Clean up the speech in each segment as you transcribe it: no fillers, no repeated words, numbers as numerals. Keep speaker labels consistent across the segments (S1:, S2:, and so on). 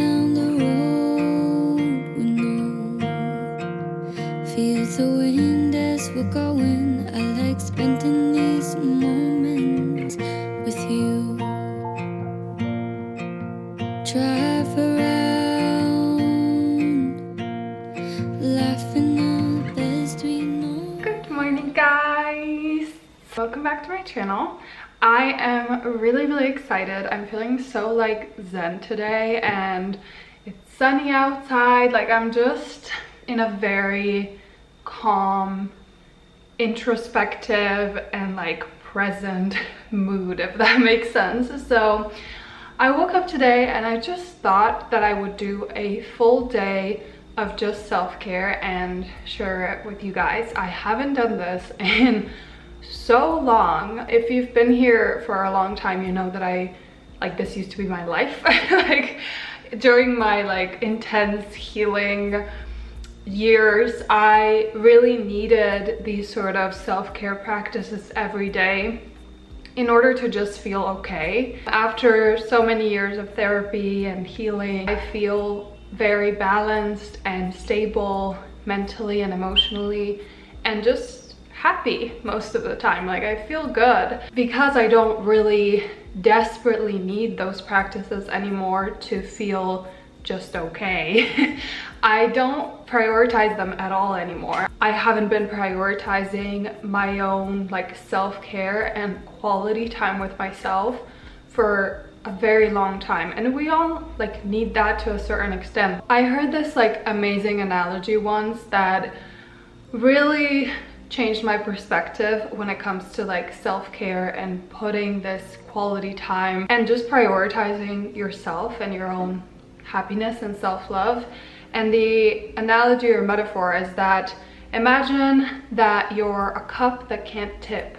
S1: down the road with no. Feel the wind as we're going. I like spending these moments with you. Drive around, laughing the best we know.
S2: Good morning, guys. Welcome back to my channel. I am really excited. I'm feeling so like zen today, and it's sunny outside. Like, I'm just in a very calm, introspective, and like present mood, if that makes sense. So I woke up today and I just thought that I would do a full day of just self-care and share it with you guys. I haven't done this in so long. If you've been here for a long time, you know that this used to be my life. Like, during my like intense healing years, I really needed these sort of self-care practices every day in order to just feel okay. After so many years of therapy and healing, I feel very balanced and stable mentally and emotionally, and just happy most of the time. Like, I feel good because I don't really desperately need those practices anymore to feel just okay. I don't prioritize them at all anymore. I haven't been prioritizing my own like self-care and quality time with myself for a very long time, and we all like need that to a certain extent. I heard this like amazing analogy once that really changed my perspective when it comes to like self-care and putting this quality time and just prioritizing yourself and your own happiness and self-love. And the analogy or metaphor is that imagine that you're a cup that can't tip,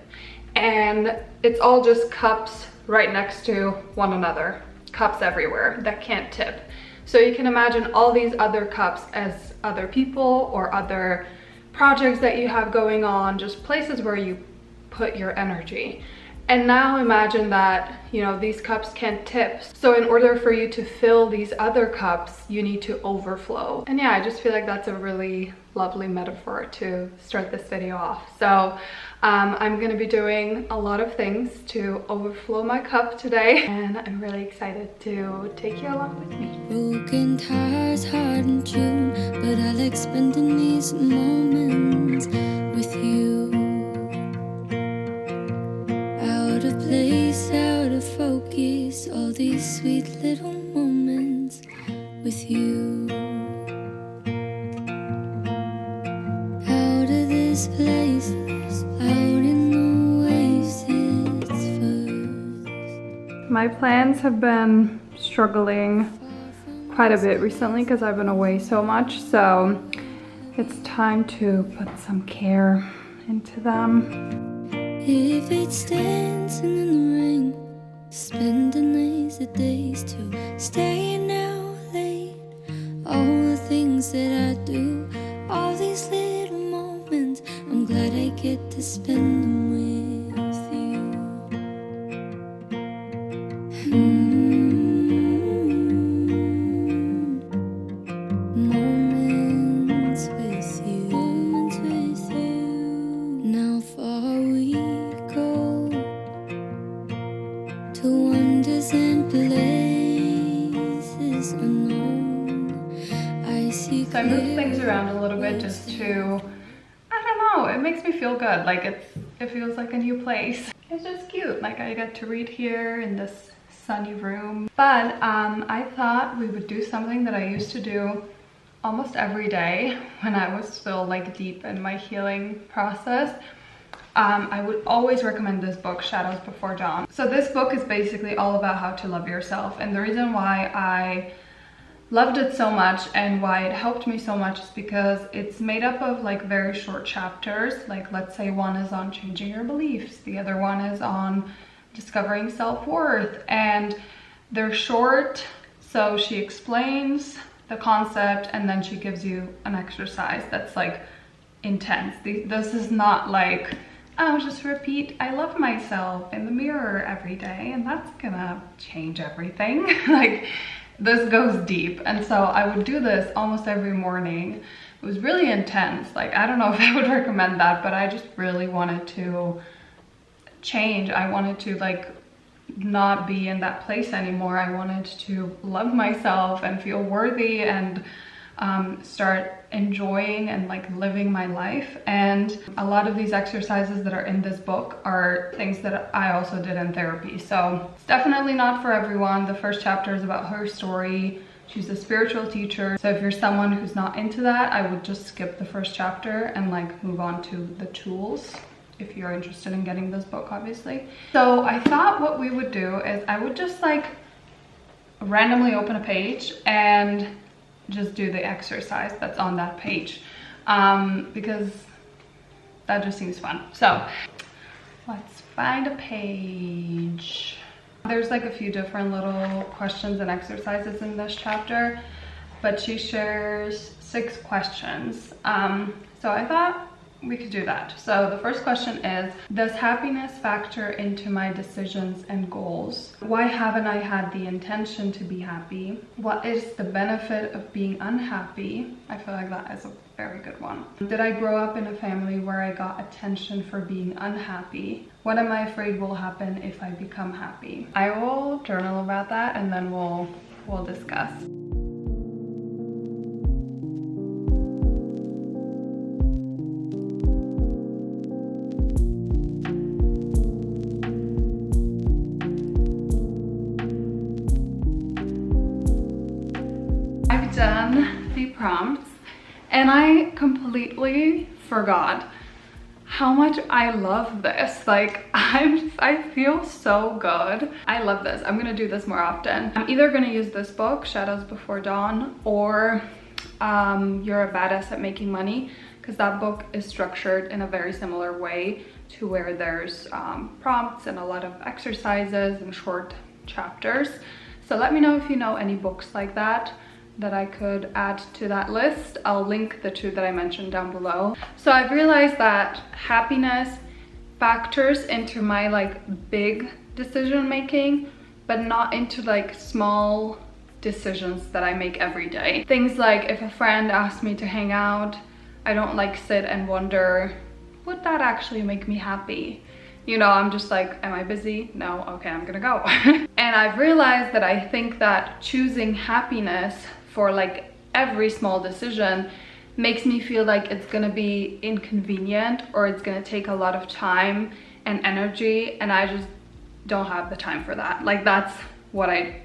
S2: and it's all just cups right next to one another, cups everywhere that can't tip. So you can imagine all these other cups as other people or other projects that you have going on, just places where you put your energy. And now imagine that, you know, these cups can't tip. So in order for you to fill these other cups, you need to overflow. And yeah, I just feel like that's a really lovely metaphor to start this video off. So I'm gonna be doing a lot of things to overflow my cup today, and I'm really excited to take you along with me.
S1: Broken tires, hard in June, but I like spending these moments with you. Out of place, out of focus, all these sweet little moments with you. Out of this place, out in the waves, it's first.
S2: My plans have been struggling quite a bit recently because I've been away so much, so it's time to put some care into them.
S1: If it's dancing in the rain, spending lazy days to staying out late, all the things that I do, all these little moments, I'm glad I get to spend them with you. Moments with you, moments with you. Now far we go to wonders and places unknown. I see.
S2: So I moved things around a little bit just to, I don't know, it makes me feel good. Like it feels like a new place. It's just cute. Like, I get to read here in this sunny room. But I thought we would do something that I used to do almost every day when I was still like deep in my healing process. I would always recommend this book, Shadows Before Dawn. So this book is basically all about how to love yourself, and the reason why I loved it so much and why it helped me so much is because it's made up of like very short chapters. Like, let's say one is on changing your beliefs, the other one is on discovering self-worth, and they're short. So she explains the concept and then she gives you an exercise that's like intense. This is not like, oh, just repeat I love myself in the mirror every day and that's gonna change everything. Like, this goes deep. And so I would do this almost every morning. It was really intense. Like, I don't know if I would recommend that, but I just really wanted to change. I wanted to like not be in that place anymore. I wanted to love myself and feel worthy and start enjoying and like living my life. And a lot of these exercises that are in this book are things that I also did in therapy. So it's definitely not for everyone. The first chapter is about her story. She's a spiritual teacher. So if you're someone who's not into that, I would just skip the first chapter and like move on to the tools if you're interested in getting this book, obviously. So I thought what we would do is I would just like randomly open a page and just do the exercise that's on that page, because that just seems fun. So let's find a page. There's like a few different little questions and exercises in this chapter, but she shares 6 questions. So I thought we could do that. So the first question is, does happiness factor into my decisions and goals? Why haven't I had the intention to be happy? What is the benefit of being unhappy? I feel like that is a very good one. Did I grow up in a family where I got attention for being unhappy? What am I afraid will happen if I become happy? I will journal about that and then we'll discuss. Done the prompts and I completely forgot how much I love this. Like I feel so good. I love this. I'm gonna do this more often. I'm either gonna use this book, Shadows Before Dawn, or You're a Badass at Making Money, because that book is structured in a very similar way to where there's prompts and a lot of exercises and short chapters. So let me know if you know any books like that I could add to that list. I'll link the 2 that I mentioned down below. So I've realized that happiness factors into my like big decision making, but not into like small decisions that I make every day. Things like if a friend asks me to hang out, I don't like sit and wonder, would that actually make me happy? You know, I'm just like, am I busy? No, okay, I'm gonna go. And I've realized that I think that choosing happiness for like every small decision makes me feel like it's gonna be inconvenient or it's gonna take a lot of time and energy, and I just don't have the time for that. Like that's what I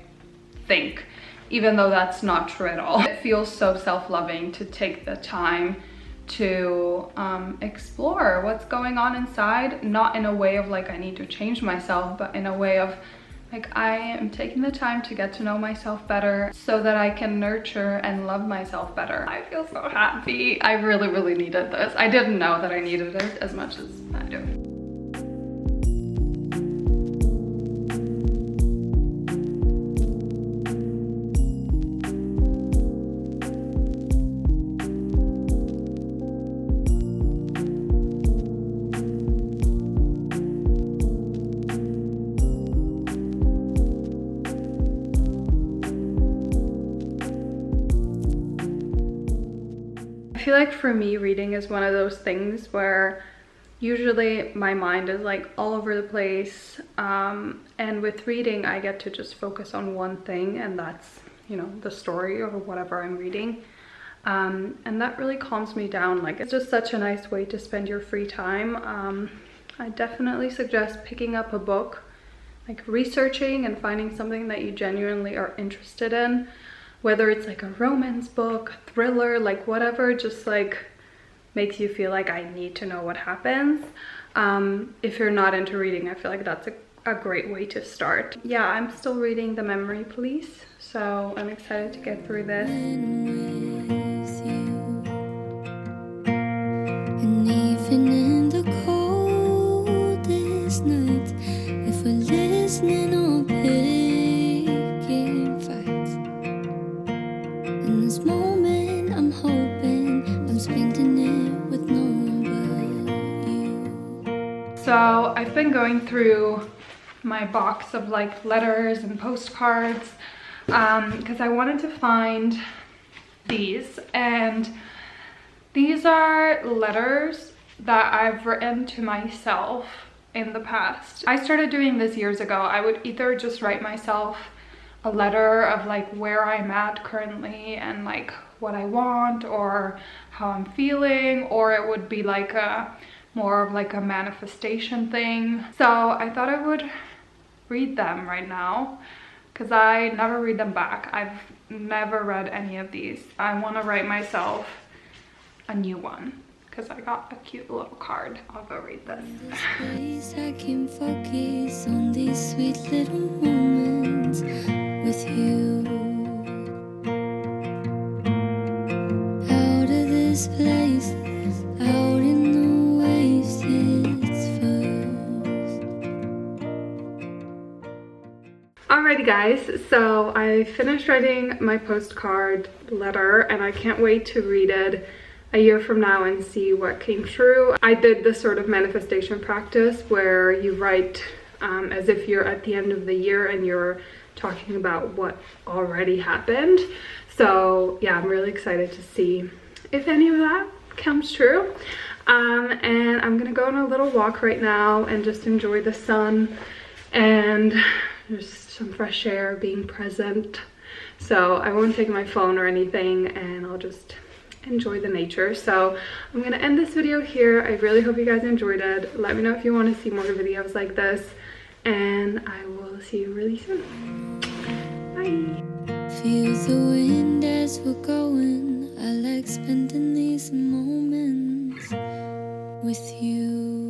S2: think, even though that's not true at all. It feels so self-loving to take the time to explore what's going on inside, not in a way of like I need to change myself, but in a way of like I am taking the time to get to know myself better so that I can nurture and love myself better. I feel so happy. I really, really needed this. I didn't know that I needed it as much as I do. I feel like for me, reading is one of those things where usually my mind is like all over the place, and with reading I get to just focus on one thing, and that's, you know, the story or whatever I'm reading, and that really calms me down. Like it's just such a nice way to spend your free time. I definitely suggest picking up a book, like researching and finding something that you genuinely are interested in. Whether it's like a romance book, a thriller, like whatever, just like makes you feel like I need to know what happens. If you're not into reading, I feel like that's a great way to start. Yeah, I'm still reading The Memory Police, so I'm excited to get through this.
S1: And even in the coldest nights, if we're listening or picking fights, in this moment I'm hoping I'm spending it with no one but you.
S2: So I've been going through my box of like letters and postcards. because I wanted to find these, and these are letters that I've written to myself in the past. I started doing this years ago. I would either just write myself a letter of like where I'm at currently and like what I want or how I'm feeling, or it would be like a more of like a manifestation thing. So I thought I would read them right now because I never read them back. I've never read any of these. I want to write myself a new one because I got a cute little card. I'll go read this.
S1: This place I can focus on these sweet little moments with you. Out of this place, out in the waves, it's first.
S2: Alrighty guys, so I finished writing my postcard letter and I can't wait to read it a year from now and see what came true. I did this sort of manifestation practice where you write as if you're at the end of the year and you're talking about what already happened. So yeah, I'm really excited to see if any of that comes true. And I'm gonna go on a little walk right now and just enjoy the sun and just some fresh air, being present. So I won't take my phone or anything and I'll just enjoy the nature. So I'm gonna end this video here. I really hope you guys enjoyed it. Let me know if you want to see more videos like this, and I will see you really soon. Bye.
S1: Feel the wind as we're going. I like spending these moments with you.